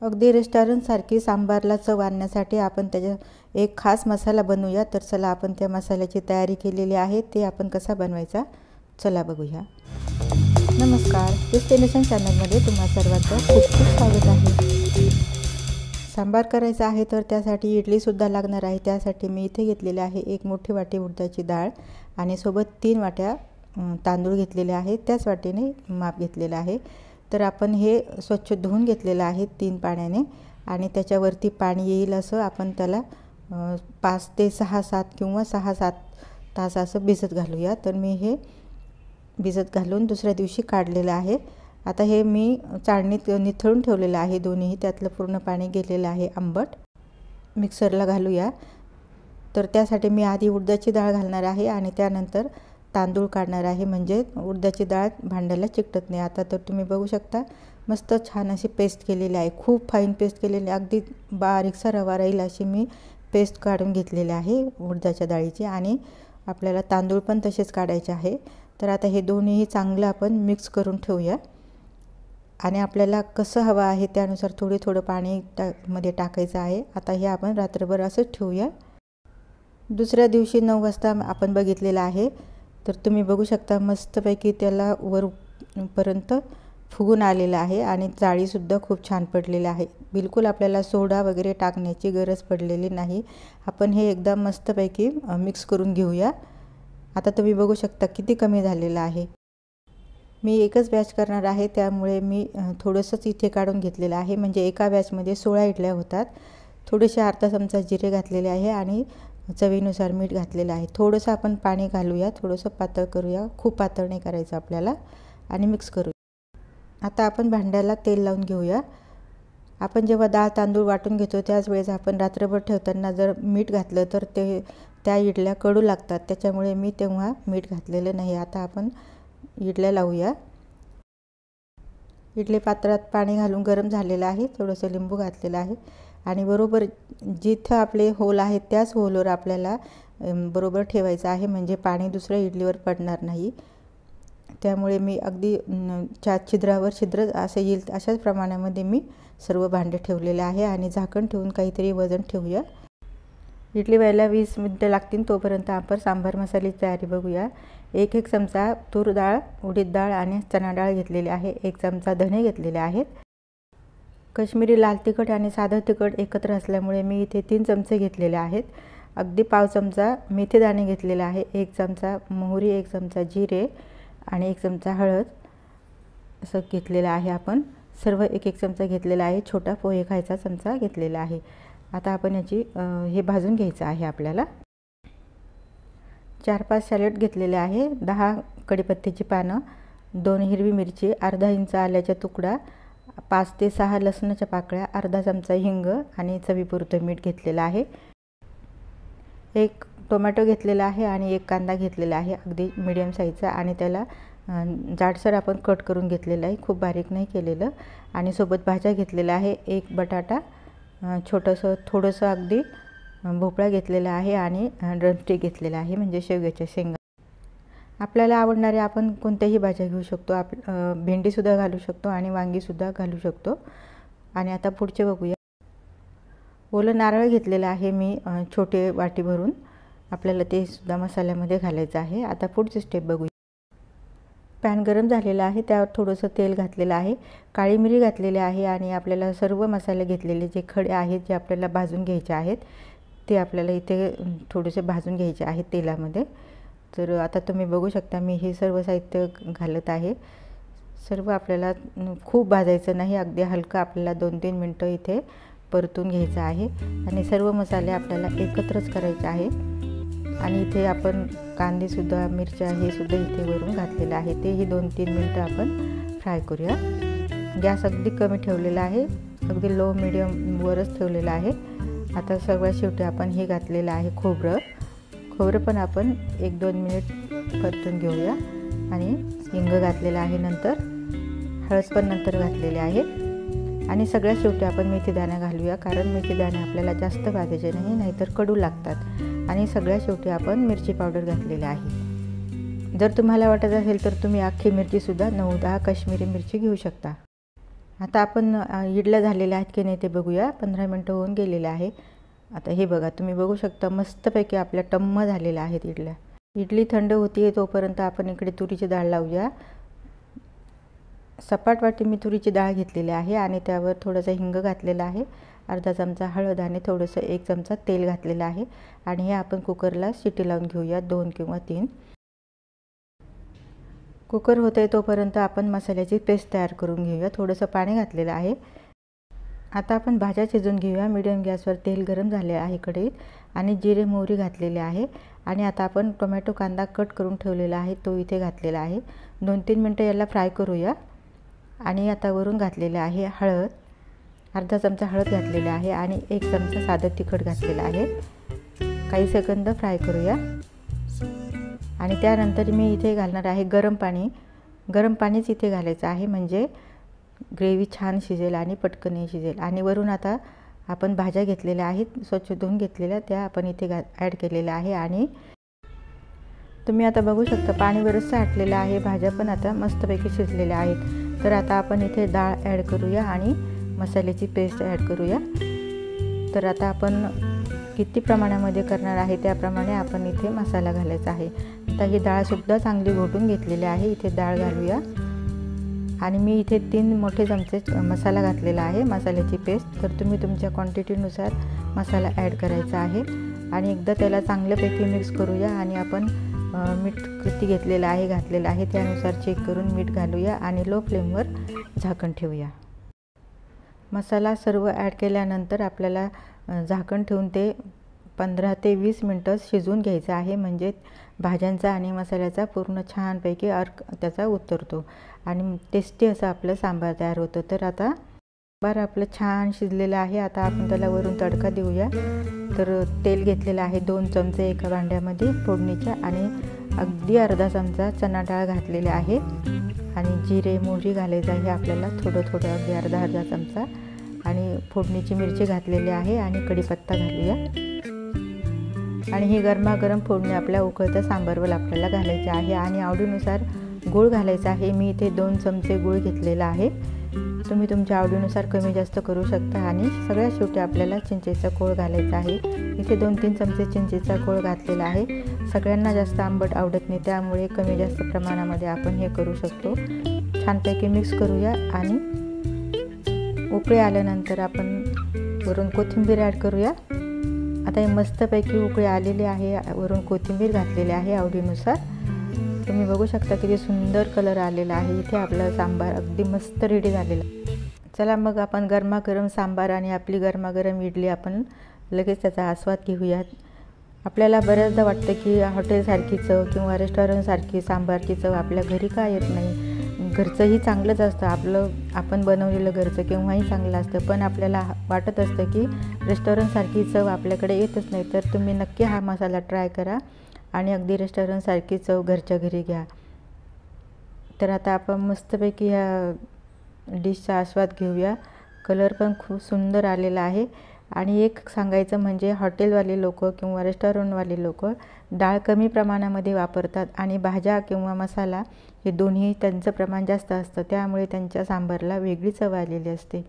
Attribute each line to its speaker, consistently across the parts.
Speaker 1: अगदी रेस्टॉरंटसारखी सांबारला चव आणण्यासाठी आपण त्याचा एक खास मसाला बनवूया। तर चला आपण त्या मसाल्याची तयारी केलेली आहे, ते आपण कसा बनवायचा चला बघूया। नमस्कार, डेस्टिनेशन चॅनलमध्ये तुम्हा सर्वांचं खूप खूप स्वागत आहे। सांबार करायचा आहे तर त्यासाठी इडलीसुद्धा लागणार आहे। त्यासाठी मी इथे घेतलेले आहे 1 मोठी वाटी उडदाची डाळ आणि सोबत 3 वाट्या तांदूळ घेतलेले आहेत, त्याच वाटीने माप घेतलेलं आहे। तर आपण हे स्वच्छ धुवून घेतलेलं आहे 3 पाण्याने आणि त्याच्यावरती पाणी येईल असं आपण त्याला 5 ते 6-7 किंवा 6-7 तास असं भिजत घालूया। तर मी हे भिजत घालून दुसऱ्या दिवशी काढलेलं आहे। आता हे मी चाळणीत निथळून ठेवलेलं आहे दोन्ही, त्यातलं पूर्ण पाणी गेलेलं आहे आंबट। मिक्सरला घालूया। तर त्यासाठी मी आधी उडदाची डाळ घालणार आहे आणि त्यानंतर तांदूळ काढणार आहे, म्हणजे उडदाची डाळ भांड्याला चिकटत नाही। आता तर तुम्ही बघू शकता मस्त छान अशी पेस्ट केलेली आहे, खूप फाईन पेस्ट केलेली, अगदी बारीकसा रवा राहील अशी मी पेस्ट काढून घेतलेली आहे उडदाच्या डाळीची। आणि आपल्याला तांदूळ पण तसेच काढायचे आहे। तर आता हे दोन्हीही चांगलं आपण मिक्स करून ठेवूया आणि आपल्याला कसं हवं आहे त्यानुसार थोडं पाणी मध्ये टाकायचं आहे। आता हे आपण रात्रभर असंच ठेवूया। दुसऱ्या दिवशी 9 वाजता आपण बघितलेलं आहे, तर तुम्ही बघू शकता मस्तपैकी त्याला वरपर्यंत फुगून आलेलं आहे आणि जाळीसुद्धा खूप छान पडलेली आहे। बिलकुल आपल्याला सोडा वगैरे टाकण्याची गरज पडलेली नाही। आपण हे एकदम मस्तपैकी मिक्स करून घेऊया। आता तुम्ही बघू शकता किती कमी झालेलं आहे। मी एकच बॅच करणार आहे, त्यामुळे मी थोडंसंच इथे काढून घेतलेलं आहे, म्हणजे एका बॅचमध्ये 16 इडल्या होतात। थोडेसे अर्धा चमचा जिरे घातलेले आहे आणि चवीनुसार मीठ घातलेलं आहे। थोडंसं आपण पाणी घालूया, थोडंसं पातळ करूया, खूप पातळ नाही करायचं आपल्याला, आणि मिक्स करूया। आता आपण भांड्याला तेल लावून घेऊया। आपण जेव्हा डाळ तांदूळ वाटून घेतो त्याच वेळेस आपण रात्रभर ठेवताना जर मीठ घातलं तर त्या इडल्या कडू लागतात, त्याच्यामुळे मी तेव्हा मीठ घातलेलं नाही। आता आपण इडल्या लावूया। इडली पात्रात पाणी घालून गरम झालेलं आहे, थोडंसं लिंबू घातलेलं आहे आणि बरोबर जिथं आपले होल आहेत त्याच होलवर आपल्याला बरोबर ठेवायचं आहे, म्हणजे पाणी दुसऱ्या इडलीवर पडणार नाही। त्यामुळे मी अगदी छिद्रावर छिद्र असं येईल अशाच प्रमाणामध्ये मी सर्व भांडे ठेवलेले आहे आणि झाकण ठेवून काहीतरी वजन ठेवूया। इडली व्हायला 20 मिनिटं लागतील, तोपर्यंत आपण सांबार मसाल्याची तयारी बघूया। 1 चमचा तूर डाळ, उडीद डाळ आणि चणा डाळ घेतलेली आहे। 1 चमचा धणे घेतलेले आहेत। काश्मीरी लाल तिखट आणि साधं तिखट एकत्र असल्यामुळे मी इथे 3 चमचे घेतलेले आहेत। अगदी पाव चमचा मेथी दाणे घेतलेले आहे, 1 चमचा मोहरी, 1 चमचा जिरे आणि 1 चमचा हळद असं घेतलेलं आहे। आपण सर्व 1 चमचा घेतलेला आहे। छोटा पोहे खायचा चमचा घेतलेला आहे। आता आपण याची हे भाजून घ्यायचं आहे आपल्याला। 4-5 सॅलेड घेतलेले आहे, 10 कढीपत्त्याची पानं, 2 हिरवी मिरची, अर्धा इंच आल्याचा तुकडा, 5 ते 6 लसणाच्या पाकळ्या, अर्धा चमचा हिंग आणि चवीपुरतं मीठ घेतलेलं आहे। 1 टोमॅटो घेतलेला आहे आणि 1 कांदा घेतलेला आहे, अगदी मीडियम साईजचा, आणि त्याला जाडसर आपण कट करून घेतलेलं आहे, खूप बारीक नाही केलेलं। आणि सोबत भाज्या घेतलेला आहे, 1 बटाटा, छोटंसं थोडंसं अगदी भोपळा घेतलेला आहे आणि ड्रमस्टिक घेतलेला आहे, म्हणजे शेवग्याच्या शेंगा। आपल्याला आवडणारे आपण कोणत्याही भाज्या घेऊ शकतो, भेंडीसुद्धा घालू शकतो आणि वांगीसुद्धा घालू शकतो। आणि आता पुढचे बघूया। ओलं नारळ घेतलेलं आहे मी छोटे वाटी भरून, आपल्याला ते सुद्धा मसाल्यामध्ये घालायचं आहे। आता पुढची स्टेप बघूया। पॅन गरम झालेला आहे, त्यावर थोडंसं तेल घातलेलं आहे, काळी मिरी घातलेली आहे आणि आपल्याला सर्व मसाले घेतलेले जे खडे आहेत जे आपल्याला भाजून घ्यायचे आहेत ते आपल्याला इथे थोडेसे भाजून घ्यायचे आहेत तेलामध्ये। तर आता तुम्ही बघू शकता मी हे सर्व साहित्य घालत आहे। सर्व आपल्याला खूप भाजायचं नाही, अगदी हलकं आपल्याला 2-3 मिनटं इथे परतून घ्यायचं आहे आणि सर्व मसाले आपल्याला एकत्रच करायचे आहे। आणि इथे आपण कांदेसुद्धा, मिरच्या हे सुद्धा इथे वरून घातलेलं आहे, तेही 2-3 मिनटं आपण फ्राय करूया। गॅस अगदी कमी ठेवलेला आहे, अगदी लो मिडियमवरच ठेवलेला आहे। आता सगळ्यात शेवटी आपण हे घातलेलं आहे खोबरं पण आपण 1-2 मिनिट परतून घेऊया आणि हिंग घातलेला आहे, नंतर हळद पण नंतर घातलेली आहे आणि सगळ्यात शेवटी आपण मेथीदाणा घालूया, कारण मेथीदाणे आपल्याला जास्त भाजायचे नाही, नाहीतर कडू लागतात। आणि सगळ्यात शेवटी आपण मिरची पावडर घातलेली आहे। जर तुम्हाला वाटत असेल तर तुम्ही अख्खी मिरचीसुद्धा 9-10 काश्मीरी मिरची घेऊ शकता। आता आपण इडल्या झालेल्या आहेत की नाही ते बघूया. 15 मिनटं होऊन गेलेले आहे. आता हे बघा, तुम्ही बघू शकता मस्तपैकी आपल्या टम्म झालेल्या आहेत इडल्या. इडली थंड होती तोपर्यंत आपण इकडे तुरीची डाळ लावूया. सपाट वाटी मी तुरीची डाळ घेतलेली आहे आणि त्यावर थोडंसं हिंग घातलेलं आहे, अर्धा चमचा हळद आणि थोडंसं 1 चमचा तेल घातलेलं आहे आणि हे आपण कुकरला शिटी लावून घेऊया 2 किंवा 3. कुकर होते तोपर्यंत आपण मसाल्याची पेस्ट तयार करून घेऊया. थोडंसं पाणी घातलेलं आहे. आता आपण भाज्या शिजवून घेऊया. मीडियम गॅसवर तेल गरम झाले आहे कढईत आणि जिरे मोहरी घातलेले आहे आणि आता आपण टोमॅटो कांदा कट करून ठेवलेला आहे तो इथे घातलेला आहे. 2-3 मिनटं याला फ्राय करूया आणि आता वरून घातलेले आहे हळद, अर्धा चमचा हळद घातलेला आहे आणि 1 चमचा साधं तिखट घातलेलं आहे. काही सेकंद फ्राय करूया आणि त्यानंतर मी इथे घालणार आहे गरम पाणी. गरम पाणीच इथे घालायचं आहे म्हणजे ग्रेव्ही छान शिजेल आणि पटकन शिजेल. आणि वरून आता आपण भाज्या घेतलेल्या आहेत, स्वच्छ धुवून घेतलेल्या, त्या आपण इथे ॲड केलेल्या आहे आणि तुम्ही आता बघू शकता पाणी बरंचसं आटलेलं आहे. भाज्या पण आता मस्तपैकी शिजलेल्या आहेत. तर आता आपण इथे डाळ ॲड करूया आणि मसाल्याची पेस्ट ॲड करूया. तर आता आपण किती प्रमाणामध्ये करणार आहे त्याप्रमाणे आपण इथे मसाला घालायचा आहे. आता ही डाळसुद्धा चांगली घोटून घेतलेली आहे. इथे डाळ घालूया आणि मी इथे 3 मोठे चमचे मसाला घातलेला आहे, मसाल्याची पेस्ट. तर तुम्ही तुमच्या क्वांटिटीनुसार मसाला ॲड करायचा आहे आणि एकदा त्याला चांगल्यापैकी मिक्स करूया आणि आपण मीठ किती घेतलेलं आहे घातलेलं आहे त्यानुसार चेक करून मीठ घालूया आणि लो फ्लेमवर झाकण ठेवूया. मसाला सर्व ॲड केल्यानंतर आपल्याला झाकण ठेवून ते 15 ते 20 मिनटं शिजवून घ्यायचं आहे म्हणजे भाज्यांचा आणि मसाल्याचा पूर्ण छानपैकी अर्क त्याचा उतरतो आणि टेस्टी असं आपलं सांबार तयार होतं. तर आता सांबार आपलं छान शिजलेलं आहे. आता आपण त्याला वरून तडका देऊया. तर तेल घेतलेलं आहे 2 चमचे एका भांड्यामध्ये फोडणीच्या आणि अगदी अर्धा चमचा चणा डाळ घातलेले आहे आणि जिरे मोहरी घालायचं आहे आपल्याला थोडं अगदी अर्धा चमचा आणि फोडणीची मिरची घातलेली आहे आणि कढीपत्ता घालूया आणि ही गरमागरम फोडणी आपल्या उकळत्या सांबारवर आपल्याला घालायची आहे आणि आवडीनुसार गूळ घालायचा आहे. मी इथे 2 चमचे गूळ घेतलेला आहे. तुम्ही तुमच्या आवडीनुसार कमी जास्त करू शकता आणि सगळ्यात शेवटी आपल्याला चिंचेचा कोळ घालायचा आहे. इथे 2-3 चमचे चिंचेचा कोळ घातलेला आहे. सगळ्यांना जास्त आंबट आवडत नाही त्यामुळे कमी जास्त प्रमाणामध्ये आपण हे करू शकतो. छानपैकी मिक्स करूया आणि उकळी आल्यानंतर आपण वरून कोथिंबीर ॲड करूया. आता हे मस्तपैकी उकळी आलेली आहे, वरून कोथिंबीर घातलेली आहे आवडीनुसार. तुम्ही बघू शकता किती सुंदर कलर आलेला आहे. इथे आपला सांबार अगदी मस्त रेडी झालेला. चला मग आपण गरमागरम सांबार आणि आपली गरमागरम इडली आपण लगेच त्याचा आस्वाद घेऊयात. आपल्याला बऱ्याचदा वाटतं की हॉटेलसारखी चव किंवा रेस्टॉरंटसारखी सांबारची चव आपल्या घरी का येत नाही. घरचंही चांगलंच असतं, आपण बनवलेलं घरचं केव्हाही चांगलं असतं, पण आपल्याला वाटत असतं की रेस्टॉरंटसारखी चव आपल्याकडे येतच नाही. तर तुम्ही नक्की हा मसाला ट्राय करा आणि अगदी रेस्टॉरंटसारखी चव घरच्या घरी घ्या. तर आता आपण मस्तपैकी ह्या डिशचा आस्वाद घेऊया. कलर पण खूप सुंदर आलेला आहे आणि एक सांगायचं म्हणजे हॉटेलवाले लोक किंवा रेस्टॉरंटवाले लोक डाळ कमी प्रमाणामध्ये वापरतात आणि भाज्या किंवा मसाला हे दोन्ही त्यांचं प्रमाण जास्त असतं, त्यामुळे त्यांच्या सांबारला वेगळी चव आलेली असते.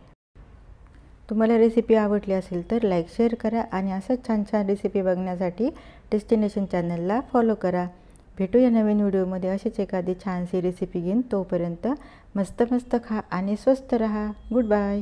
Speaker 1: तुम्हाला रेसिपी आवडली असेल तर लाईक शेअर करा आणि असंच छान छान रेसिपी बघण्यासाठी डेस्टिनेशन चॅनलला फॉलो करा. भेटूया नवीन व्हिडिओमध्ये अशीच एखादी छानशी रेसिपी घेऊन. तोपर्यंत मस्त खा आणि स्वस्त रहा. Good bye.